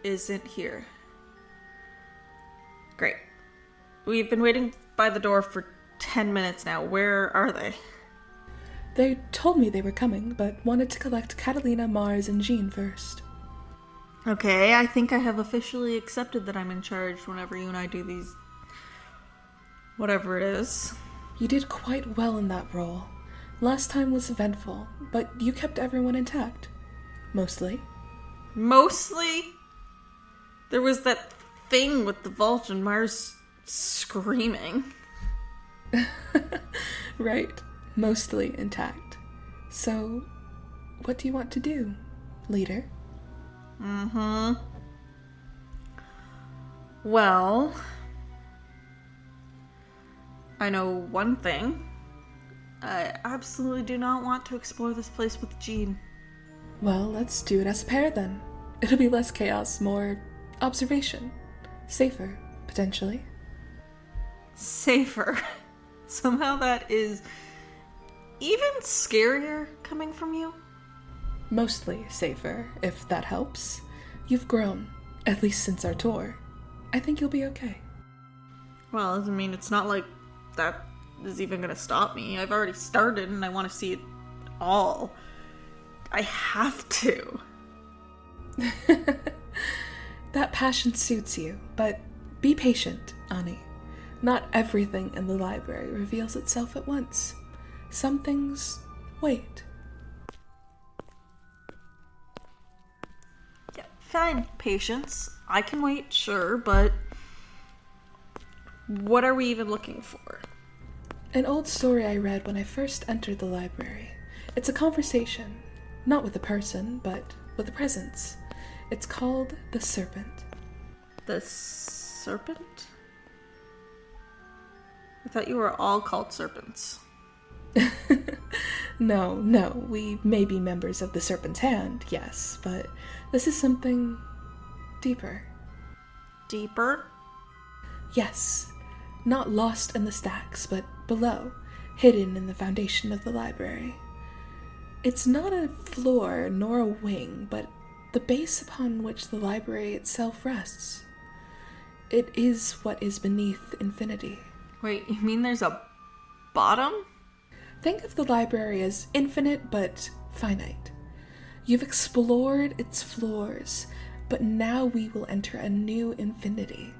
isn't here. Great. We've been waiting by the door for 10 minutes now. Where are they? They told me they were coming, but wanted to collect Catalina, Mars, and Jean first. Okay, I think I have officially accepted that I'm in charge whenever you and I do these... whatever it is. You did quite well in that role. Last time was eventful, but you kept everyone intact. Mostly. Mostly? There was that thing with the Vilchez and Mars screaming. Right. Mostly intact. So, what do you want to do, leader? Well, I know one thing. I absolutely do not want to explore this place with Jean. Well, let's do it as a pair then. It'll be less chaos, more observation. Safer, potentially. Safer. Somehow that is even scarier coming from you. Mostly safer, if that helps. You've grown, at least since our tour. I think you'll be okay. Well, I mean, it's not like that is even going to stop me. I've already started and I want to see it all. I have to. That passion suits you, but be patient, Ani. Not everything in the library reveals itself at once. Some things wait. Yeah, fine, patience. I can wait, sure, but what are we even looking for? An old story I read when I first entered the library. It's a conversation, not with a person, but with a presence. It's called the Serpent. The Serpent? I thought you were all called serpents. No, we may be members of the Serpent's Hand, yes, but this is something deeper. Deeper? Yes, not lost in the stacks, but below, hidden in the foundation of the library. It's not a floor nor a wing, but the base upon which the library itself rests. It is what is beneath infinity. Wait, you mean there's a bottom? Think of the library as infinite but finite. You've explored its floors, but now we will enter a new infinity,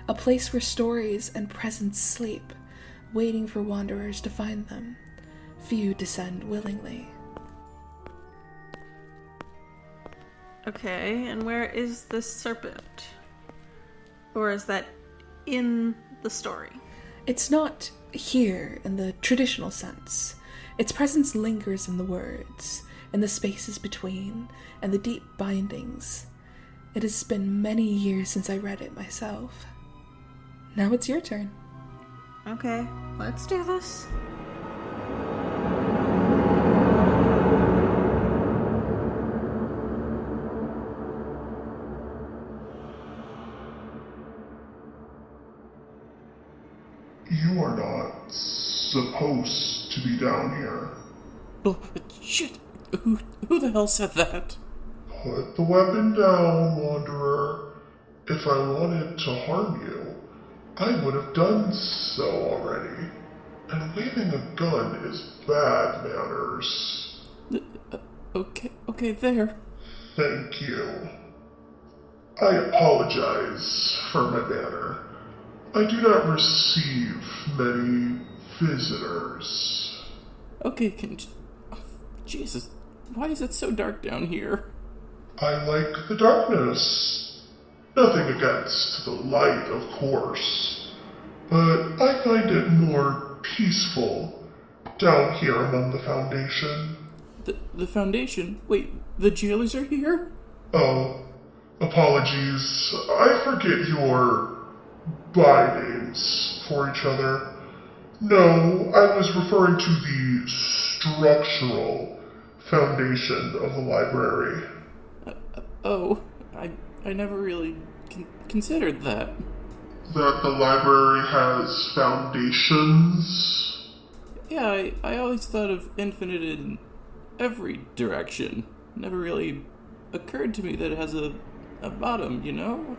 a place where stories and presents sleep, waiting for wanderers to find them. Few descend willingly. Okay, and where is this serpent? Or is that in the story? It's not here in the traditional sense. Its presence lingers in the words, in the spaces between, and the deep bindings. It has been many years since I read it myself. Now it's your turn. Okay, let's do this. You are not supposed to be down here. Oh, shit! Who the hell said that? Put the weapon down, Wanderer. If I wanted to harm you, I would have done so already. And waving a gun is bad manners. Okay, there. Thank you. I apologize for my manner. I do not receive many visitors. Okay, Jesus, why is it so dark down here? I like the darkness. Nothing against the light, of course. But I find it more peaceful down here among the Foundation. The Foundation? Wait, the jailers are here? Oh, apologies. I forget your by names for each other. No, I was referring to the structural foundation of the library. I never really considered that. That the library has foundations? Yeah, I always thought of infinite in every direction. Never really occurred to me that it has a a bottom, you know?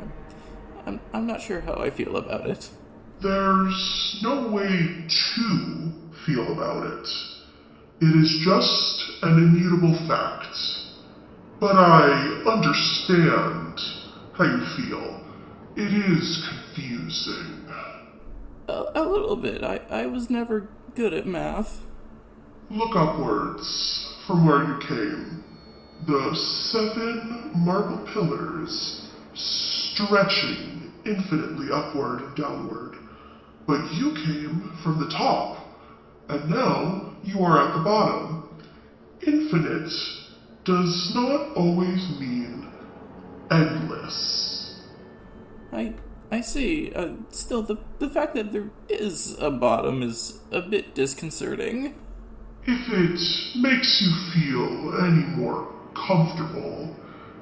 I'm not sure how I feel about it. There's no way to feel about it. It is just an immutable fact. But I understand how you feel. It is confusing. A little bit. I was never good at math. Look upwards from where you came. The 7 marble pillars stretching infinitely upward and downward. But you came from the top, and now you are at the bottom. Infinite does not always mean endless. I see. Still, the fact that there is a bottom is a bit disconcerting. If it makes you feel any more comfortable,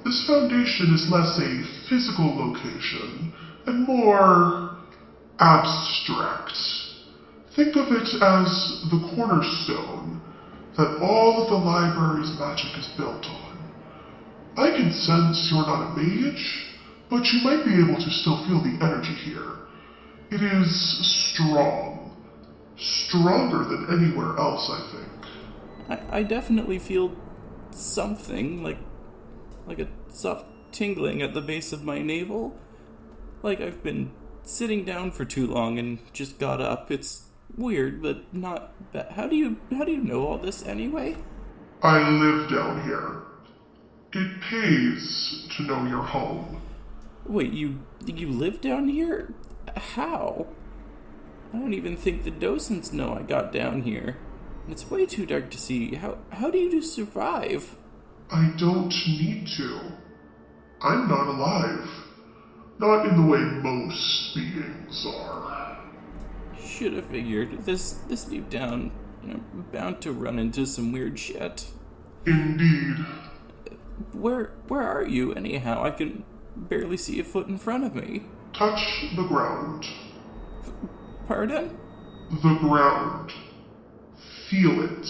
this foundation is less a physical location and more abstract. Think of it as the cornerstone that all of the library's magic is built on. I can sense you're not a mage, but you might be able to still feel the energy here. It is strong. Stronger than anywhere else, I think. I definitely feel something, like a soft tingling at the base of my navel. Like I've been sitting down for too long and just got up. It's weird, but not bad. How do you know all this anyway? I live down here. It pays to know your home. Wait, you live down here? How? I don't even think the docents know I got down here. It's way too dark to see. How do you just survive? I don't need to. I'm not alive. Not in the way most beings are. Should have figured. This deep down, bound to run into some weird shit. Indeed. Where are you, anyhow? I can barely see a foot in front of me. Touch the ground. Pardon? The ground. Feel it.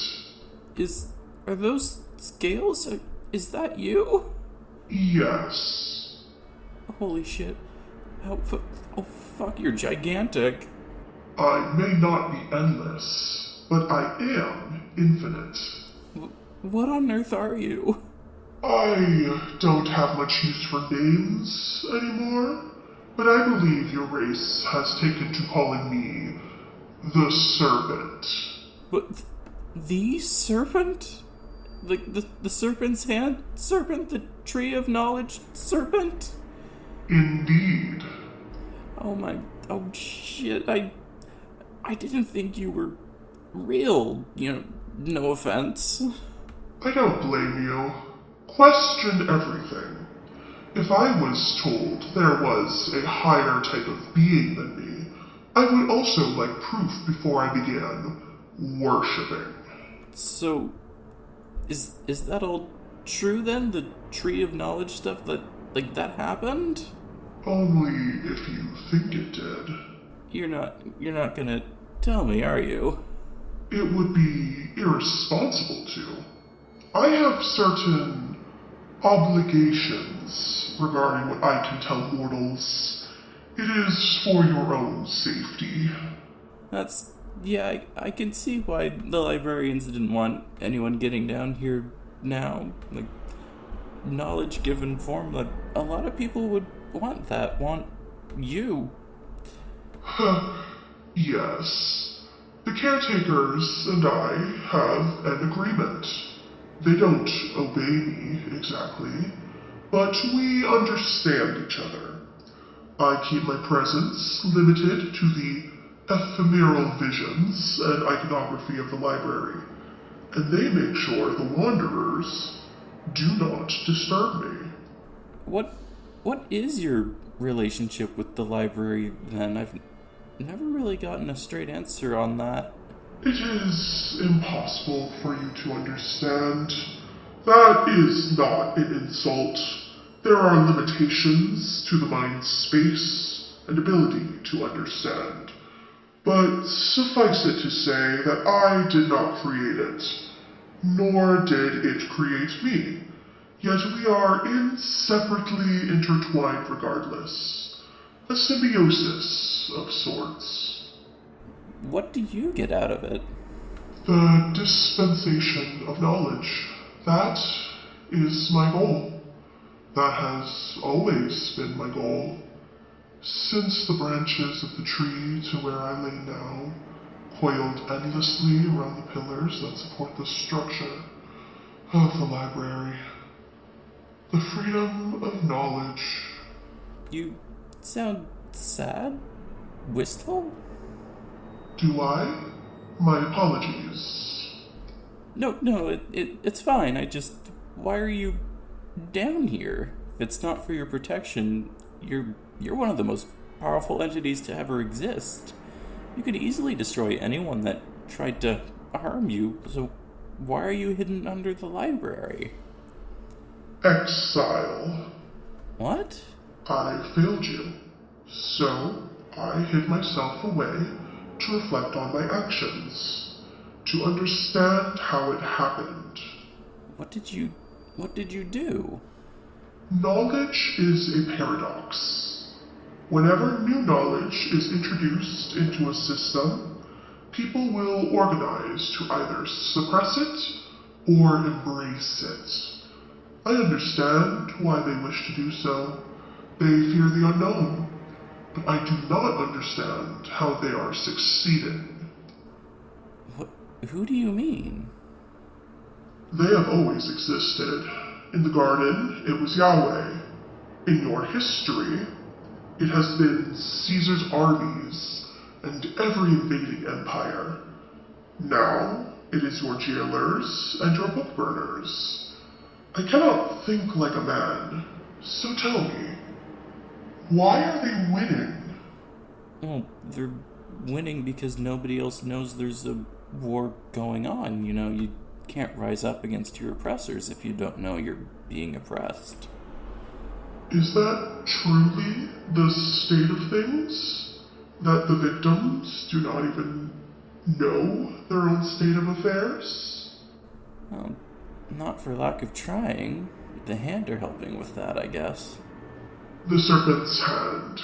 Are those scales? Is that you? Yes. Holy shit. Oh, fuck, you're gigantic. I may not be endless, but I am infinite. What on earth are you? I don't have much use for names anymore, but I believe your race has taken to calling me the Serpent. But the Serpent? The Serpent's hand? Serpent? The Tree of Knowledge? Serpent? Indeed. Oh shit, I didn't think you were real, no offense. I don't blame you. Question everything. If I was told there was a higher type of being than me, I would also like proof before I began worshipping. So, is that all true then? The Tree of Knowledge stuff that happened? Only if you think it did. You're not gonna tell me, are you? It would be irresponsible to. I have certain obligations regarding what I can tell mortals. It is for your own safety. I can see why the librarians didn't want anyone getting down here now. Like, knowledge given form, that a lot of people would want you. Yes. The caretakers and I have an agreement. They don't obey me exactly, but we understand each other. I keep my presence limited to the ephemeral visions and iconography of the library, and they make sure the Wanderers do not disturb me. What is your relationship with the library, then? I've never really gotten a straight answer on that. It is impossible for you to understand. That is not an insult. There are limitations to the mind's space and ability to understand. But suffice it to say that I did not create it, nor did it create me. yet we are inseparably intertwined regardless. A symbiosis of sorts. What do you get out of it? The dispensation of knowledge. That is my goal. That has always been my goal. Since the branches of the tree to where I lay now, coiled endlessly around the pillars that support the structure of the library. The freedom of knowledge. You sound sad? Wistful? Do I? My apologies. No, it's fine. Why are you down here? If it's not for your protection, you're one of the most powerful entities to ever exist. You could easily destroy anyone that tried to harm you, so why are you hidden under the library? Exile. What? I failed you. So, I hid myself away to reflect on my actions, to understand how it happened. What did you do? Knowledge is a paradox. Whenever new knowledge is introduced into a system, people will organize to either suppress it or embrace it. I understand why they wish to do so. They fear the unknown, but I do not understand how they are succeeding. Who do you mean? They have always existed. In the garden, it was Yahweh. In your history, it has been Caesar's armies and every invading empire. Now, it is your jailers and your book burners. I cannot think like a man, so tell me, why are they winning? Well, they're winning because nobody else knows there's a war going on. You know, you can't rise up against your oppressors if you don't know you're being oppressed. Is that truly the state of things? That the victims do not even know their own state of affairs? Well, not for lack of trying. The Hand are helping with that, I guess. The Serpent's Hand.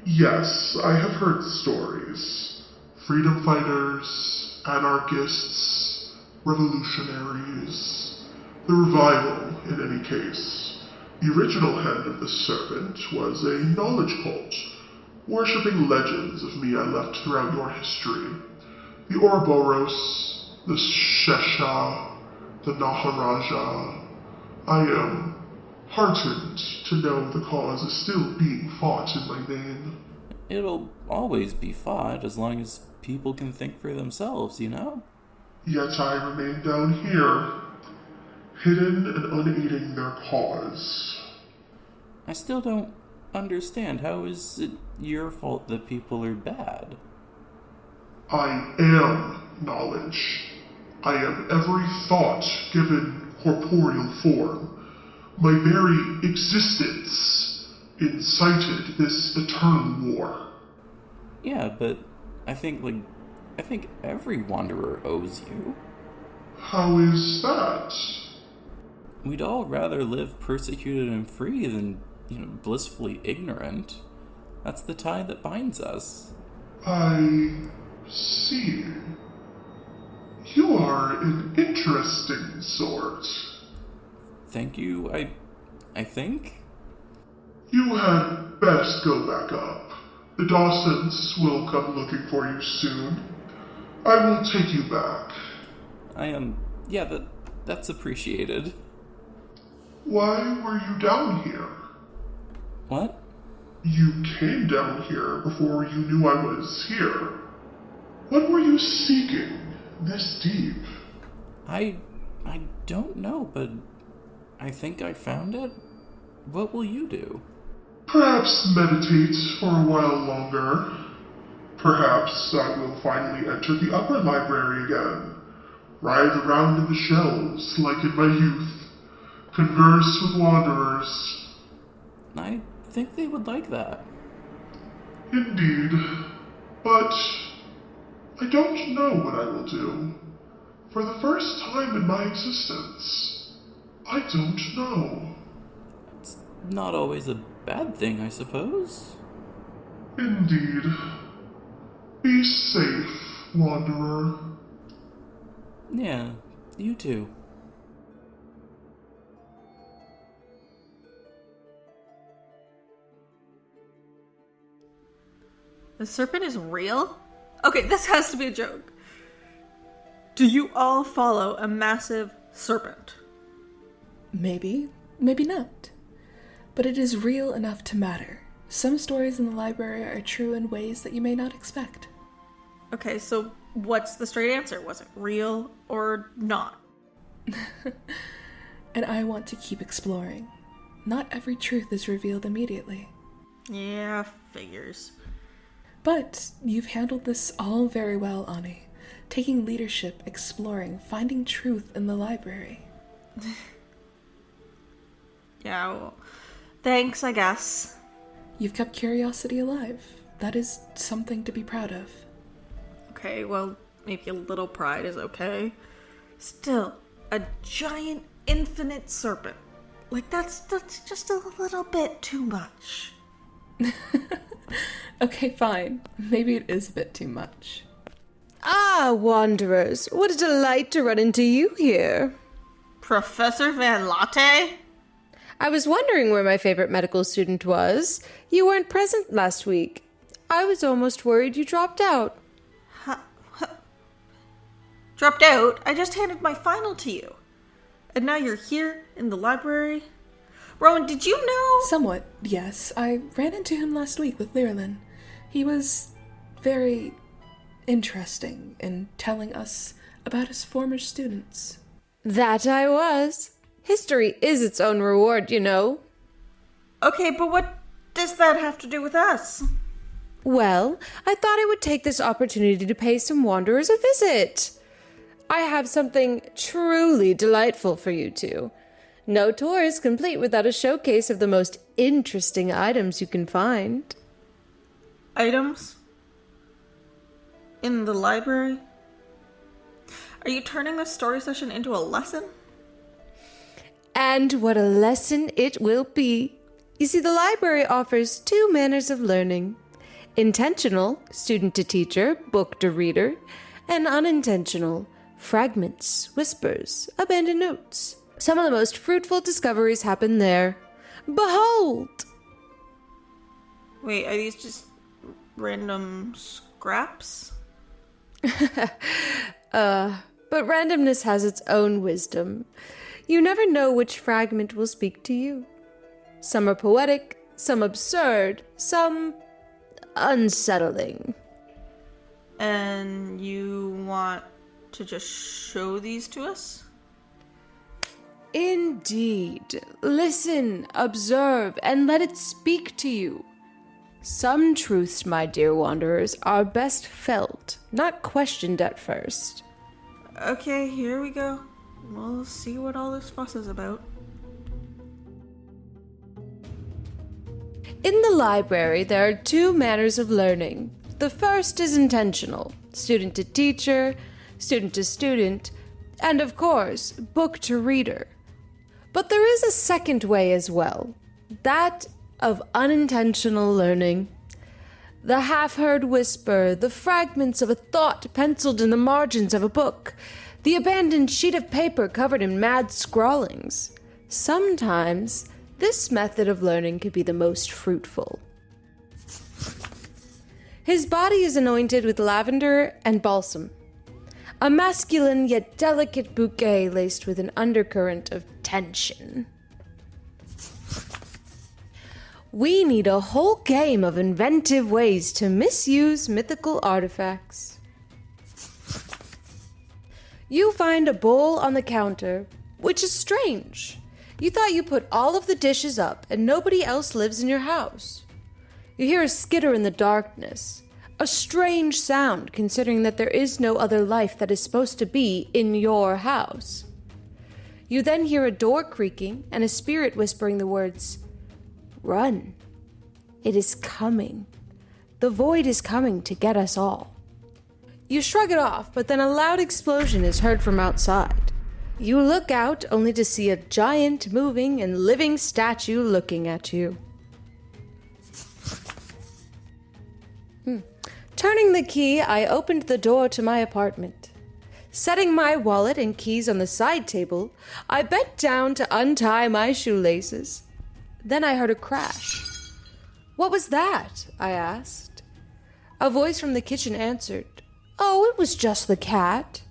Yes, I have heard stories. Freedom fighters, anarchists, revolutionaries. The revival, in any case. The original Hand of the Serpent was a knowledge cult, worshipping legends of me I left throughout your history. The Ouroboros, the Shesha, the Naharaja. I am heartened to know the cause is still being fought in my name. It'll always be fought as long as people can think for themselves, you know? Yet I remain down here, hidden and unaiding their cause. I still don't understand. How is it your fault that people are bad? I am knowledge. I am every thought given corporeal form. My very existence incited this eternal war. Yeah, but I think every Wanderer owes you. How is that? We'd all rather live persecuted and free than, blissfully ignorant. That's the tie that binds us. I see. You are an interesting sort. Thank you, I think? You had best go back up. The Dawsons will come looking for you soon. I will take you back. That's appreciated. Why were you down here? What? You came down here before you knew I was here. What were you seeking this deep? I don't know, but I think I found it. What will you do? Perhaps meditate for a while longer. Perhaps I will finally enter the upper library again. Ride around in the shelves like in my youth. Converse with wanderers. I think they would like that. Indeed. But I don't know what I will do. For the first time in my existence, I don't know. It's not always a bad thing, I suppose. Indeed. Be safe, Wanderer. Yeah, you too. The serpent is real? Okay, this has to be a joke. Do you all follow a massive serpent? Maybe, maybe not. But it is real enough to matter. Some stories in the library are true in ways that you may not expect. Okay, so what's the straight answer? Was it real or not? And I want to keep exploring. Not every truth is revealed immediately. Yeah, figures. But you've handled this all very well, Ani. Taking leadership, exploring, finding truth in the library. Yeah, well, thanks, I guess. You've kept curiosity alive. That is something to be proud of. Okay, well, maybe a little pride is okay. Still, a giant infinite serpent. Like, that's just a little bit too much. Okay, fine. Maybe it is a bit too much. Ah, Wanderers, what a delight to run into you here. Professor VanLate? I was wondering where my favorite medical student was. You weren't present last week. I was almost worried you dropped out. Dropped out? I just handed my final to you. And now you're here in the library? Rowan, did you know? Somewhat, yes. I ran into him last week with Lyrlin. He was very interesting in telling us about his former students. That I was. History is its own reward, you know. Okay, but what does that have to do with us? Well, I thought I would take this opportunity to pay some Wanderers a visit. I have something truly delightful for you two. No tour is complete without a showcase of the most interesting items you can find. Items? In the library? Are you turning this story session into a lesson? And what a lesson it will be. You see, the library offers two manners of learning. Intentional, student to teacher, book to reader, and unintentional, fragments, whispers, abandoned notes. Some of the most fruitful discoveries happen there. Behold! Wait, are these just random scraps? But randomness has its own wisdom. You never know which fragment will speak to you. Some are poetic, some absurd, some unsettling. And you want to just show these to us? Indeed. Listen, observe, and let it speak to you. Some truths, my dear Wanderers, are best felt, not questioned at first. Okay, here we go. We'll see what all this fuss is about. In the library, there are two manners of learning. The first is intentional, student to teacher, student to student, and of course, book to reader. But there is a second way as well, that of unintentional learning. The half-heard whisper, the fragments of a thought penciled in the margins of a book, the abandoned sheet of paper covered in mad scrawlings. Sometimes, this method of learning can be the most fruitful. His body is anointed with lavender and balsam, a masculine yet delicate bouquet laced with an undercurrent of tension. We need a whole game of inventive ways to misuse mythical artifacts. You find a bowl on the counter, which is strange. You thought you put all of the dishes up and nobody else lives in your house. You hear a skitter in the darkness, a strange sound considering that there is no other life that is supposed to be in your house. You then hear a door creaking and a spirit whispering the words, "Run. It is coming. The void is coming to get us all." You shrug it off, but then a loud explosion is heard from outside. You look out only to see a giant, moving, and living statue looking at you. Turning the key, I opened the door to my apartment. Setting my wallet and keys on the side table, I bent down to untie my shoelaces. Then I heard a crash. "What was that?" I asked. A voice from the kitchen answered, "Oh, it was just the cat."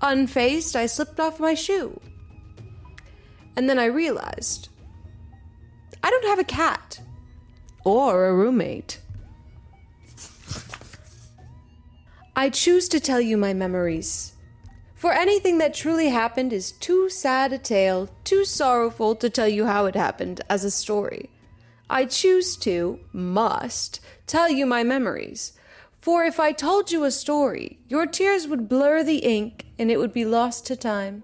Unfazed, I slipped off my shoe. And then I realized, I don't have a cat. Or a roommate. I choose to tell you my memories. For anything that truly happened is too sad a tale, too sorrowful to tell you how it happened as a story. I choose to, must, tell you my memories. For if I told you a story, your tears would blur the ink and it would be lost to time.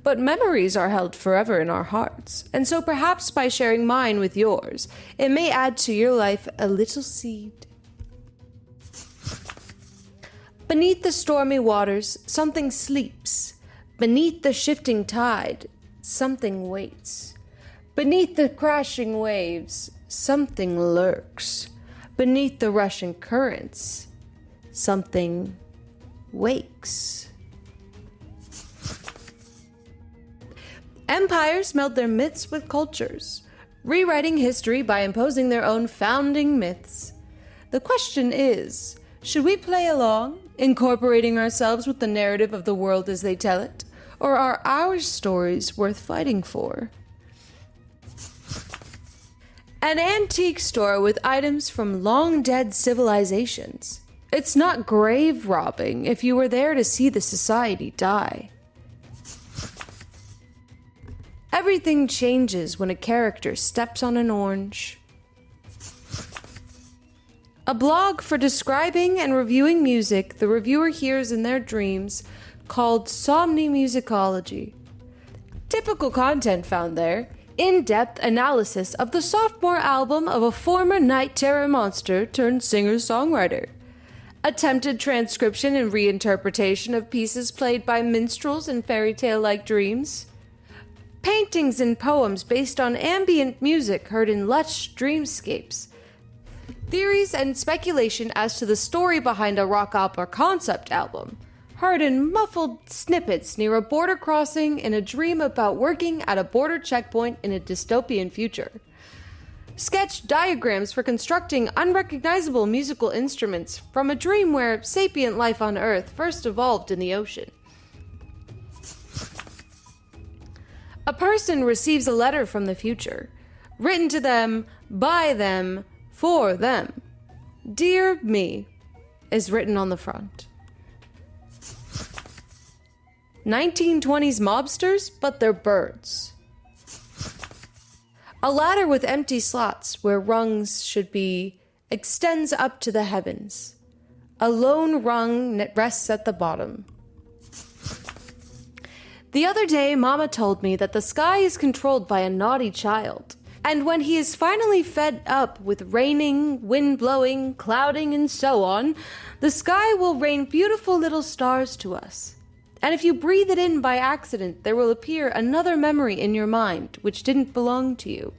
But memories are held forever in our hearts, and so perhaps by sharing mine with yours, it may add to your life a little seed. Beneath the stormy waters, something sleeps. Beneath the shifting tide, something waits. Beneath the crashing waves, something lurks. Beneath the rushing currents, something wakes. Empires meld their myths with cultures, rewriting history by imposing their own founding myths. The question is, should we play along, incorporating ourselves with the narrative of the world as they tell it, or are our stories worth fighting for? An antique store with items from long-dead civilizations. It's not grave robbing if you were there to see the society die. Everything changes when a character steps on an orange. A blog for describing and reviewing music the reviewer hears in their dreams called Somni Musicology. Typical content found there: in-depth analysis of the sophomore album of a former night terror monster turned singer-songwriter. Attempted transcription and reinterpretation of pieces played by minstrels in fairy tale-like dreams. Paintings and poems based on ambient music heard in lush dreamscapes. Theories and speculation as to the story behind a rock opera concept album, heard in muffled snippets near a border crossing in a dream about working at a border checkpoint in a dystopian future. Sketched diagrams for constructing unrecognizable musical instruments from a dream where sapient life on Earth first evolved in the ocean. A person receives a letter from the future, written to them, by them, for them. "Dear me" is written on the front. 1920s mobsters, but they're birds. A ladder with empty slots where rungs should be extends up to the heavens. A lone rung rests at the bottom. The other day, Mama told me that the sky is controlled by a naughty child. And when he is finally fed up with raining, wind blowing, clouding, and so on, the sky will rain beautiful little stars to us. And if you breathe it in by accident, there will appear another memory in your mind which didn't belong to you.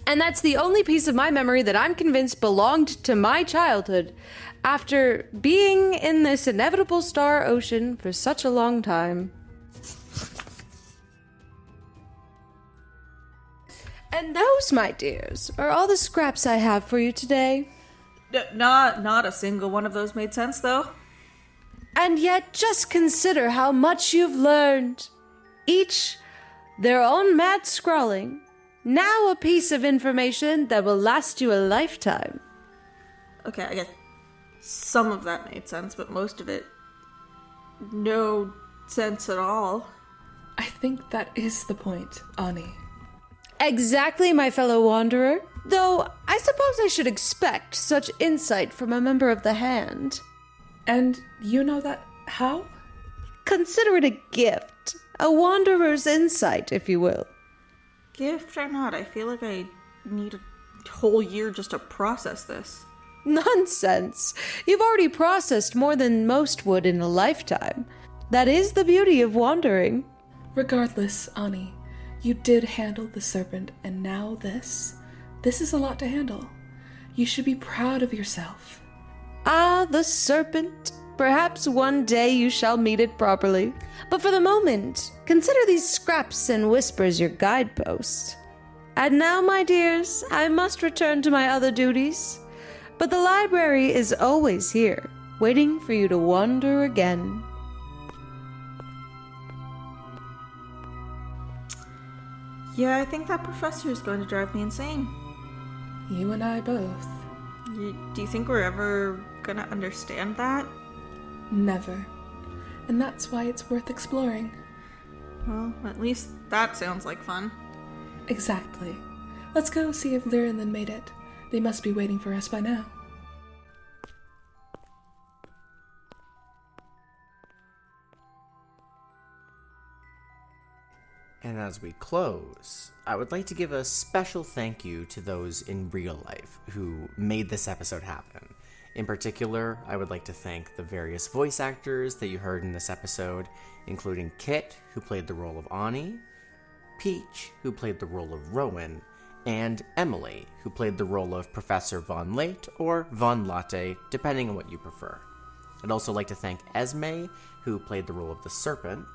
And that's the only piece of my memory that I'm convinced belonged to my childhood after being in this inevitable star ocean for such a long time. And those, my dears, are all the scraps I have for you today. Not a single one of those made sense, though. And yet, just consider how much you've learned. Each their own mad scrawling. Now a piece of information that will last you a lifetime. Okay, I guess some of that made sense, but most of it, no sense at all. I think that is the point, Ani. Exactly, my fellow wanderer. Though, I suppose I should expect such insight from a member of the Hand. And you know that how? Consider it a gift. A wanderer's insight, if you will. Gift or not, I feel like I need a whole year just to process this. Nonsense. You've already processed more than most would in a lifetime. That is the beauty of wandering. Regardless, Ani, you did handle the serpent, and now this. This is a lot to handle. You should be proud of yourself. Ah, the serpent. Perhaps one day you shall meet it properly. But for the moment, consider these scraps and whispers your guidepost. And now, my dears, I must return to my other duties. But the library is always here, waiting for you to wander again. Yeah, I think that professor is going to drive me insane. You and I both. Do you think we're ever gonna understand that? Never. And that's why it's worth exploring. Well, at least that sounds like fun. Exactly. Let's go see if Lyrinlin made it. They must be waiting for us by now. And as we close, I would like to give a special thank you to those in real life who made this episode happen. In particular, I would like to thank the various voice actors that you heard in this episode, including Kit, who played the role of Ani, Peach, who played the role of Rowan, and Emily, who played the role of Professor VanLate or VanLate, depending on what you prefer. I'd also like to thank Esme, who played the role of the Serpent,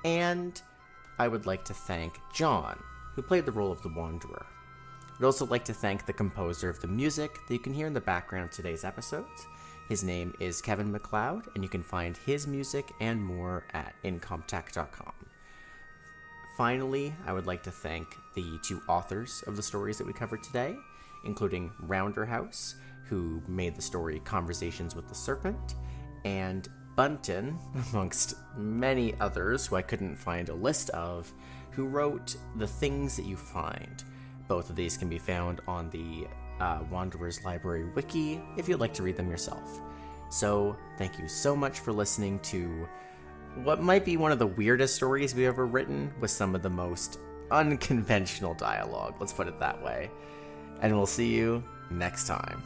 and I would like to thank John, who played the role of the Wanderer. I'd also like to thank the composer of the music that you can hear in the background of today's episodes. His name is Kevin MacLeod, and you can find his music and more at incomtech.com. Finally, I would like to thank the two authors of the stories that we covered today, including Rounderhouse, who made the story Conversations with the Serpent, and Bunton, amongst many others who I couldn't find a list of, who wrote The Things That You Find. Both of these can be found on the Wanderers Library Wiki if you'd like to read them yourself. So, thank you so much for listening to what might be one of the weirdest stories we've ever written, with some of the most unconventional dialogue, let's put it that way. And we'll see you next time.